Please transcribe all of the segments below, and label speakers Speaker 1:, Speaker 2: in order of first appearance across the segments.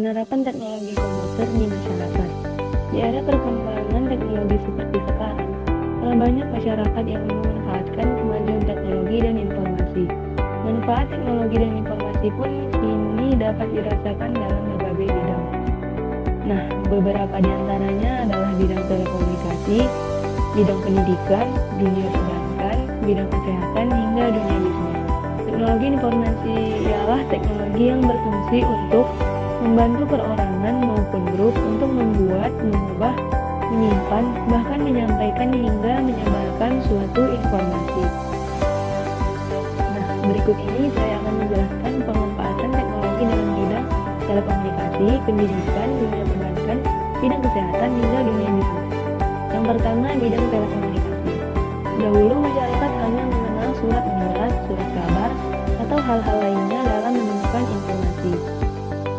Speaker 1: penerapan teknologi komputer di masyarakat. Di era perkembangan teknologi seperti sekarang, telah banyak masyarakat yang memanfaatkan kemajuan teknologi dan informasi. Manfaat teknologi dan informasi pun kini dapat dirasakan dalam berbagai bidang. Nah, beberapa di antaranya adalah bidang telekomunikasi, bidang pendidikan, dunia perbankan, bidang kesehatan, hingga dunia bisnis. Teknologi informasi ialah teknologi yang berfungsi untuk membantu perorangan maupun grup untuk membuat, mengubah, menyimpan, bahkan menyampaikan hingga menyebarkan suatu informasi. Nah, berikut ini saya akan menjelaskan pemanfaatan teknologi dalam bidang telekomunikasi, pendidikan, dunia perbankan, bidang kesehatan, hingga dunia bisnis. Yang pertama, bidang telekomunikasi. Dahulu masyarakat hanya mengenal surat menyurat, surat kabar, atau hal-hal lainnya dalam menemukan informasi.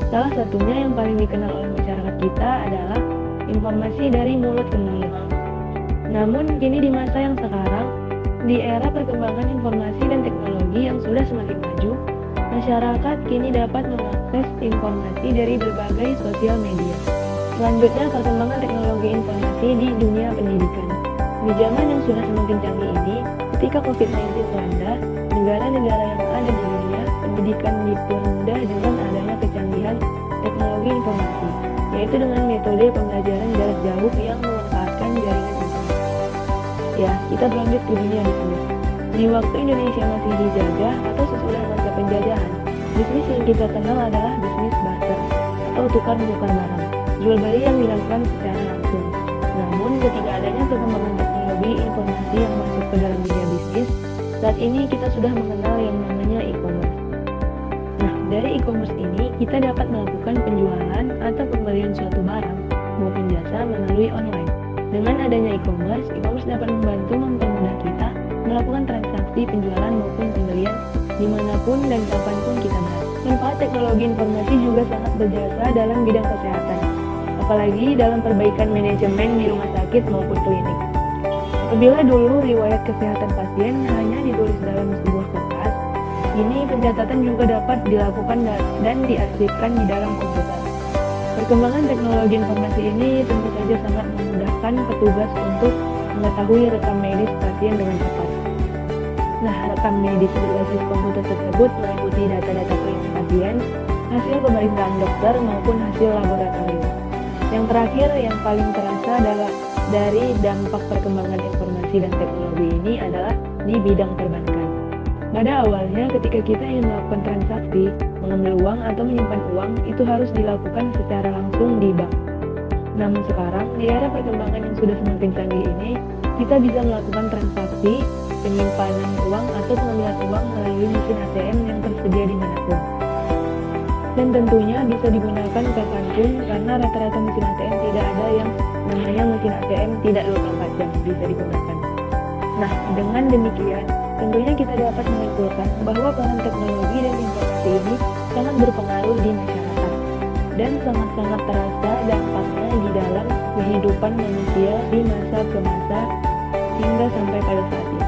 Speaker 1: Salah satunya yang paling dikenal oleh masyarakat kita adalah informasi dari mulut ke mulut. Namun kini di masa yang sekarang, di era perkembangan informasi dan teknologi yang sudah semakin maju, masyarakat kini dapat mengakses informasi dari berbagai sosial media. Selanjutnya, perkembangan teknologi informasi di dunia pendidikan. Di zaman yang sudah semakin canggih ini, ketika COVID-19 melanda, negara-negara yang ada di dunia, pendidikan dipermudah dengan adanya kecanggihan teknologi informasi, yaitu dengan metode pembelajaran jarak jauh yang memanfaatkan jaringan internet. Ya, kita berlanjut ke dunia bisnis. Di waktu Indonesia masih dijajah atau sesudah masa penjajahan, bisnis yang kita kenal adalah bisnis barter atau tukar-menukar barang, jual beli yang dilakukan secara langsung. Namun, ketika adanya perkembangan teknologi informasi yang masuk ke dalam dunia bisnis, saat ini kita sudah mengenal yang namanya e-commerce. Nah, dari e-commerce ini kita dapat melakukan penjualan atau pembelian suatu barang maupun jasa melalui online. Dengan adanya e-commerce dapat mempermudah kita melakukan transaksi penjualan maupun pembelian dimanapun dan kapanpun kita berada. Manfaat teknologi informasi juga sangat berjasa dalam bidang kesehatan, apalagi dalam perbaikan manajemen di rumah sakit maupun klinik. Apabila dulu riwayat kesehatan pasien hanya ditulis dalam sebuah kertas, kini pencatatan juga dapat dilakukan dan diarsipkan di dalam komputer. Perkembangan teknologi informasi ini tentu saja sangat memudahkan petugas untuk mengetahui rekam medis pasien dengan cepat. Nah, rekam medis berbasis komputer tersebut meliputi data-data klinis pasien, hasil pemeriksaan dokter maupun hasil laboratorium. Yang terakhir, yang paling terasa adalah dari dampak perkembangan informasi dan teknologi ini adalah di bidang perbankan. Pada awalnya, ketika kita ingin melakukan transaksi, mengambil uang atau menyimpan uang, itu harus dilakukan secara langsung di bank. Namun sekarang, di era perkembangan yang sudah semakin canggih ini, kita bisa melakukan transaksi, penyimpanan uang atau pengambilan uang melalui mesin ATM yang tersedia dimanapun. Dan tentunya bisa digunakan kapanpun karena rata-rata mesin ATM tidak ada yang namanya mesin ATM tidak 24 jam bisa digunakan. Nah, dengan demikian, tentunya kita dapat menyimpulkan bahwa peran teknologi dan informasi ini sangat berpengaruh di masyarakat dan sangat-sangat terasa dampaknya di dalam kehidupan manusia di masa ke masa hingga sampai pada saat ini.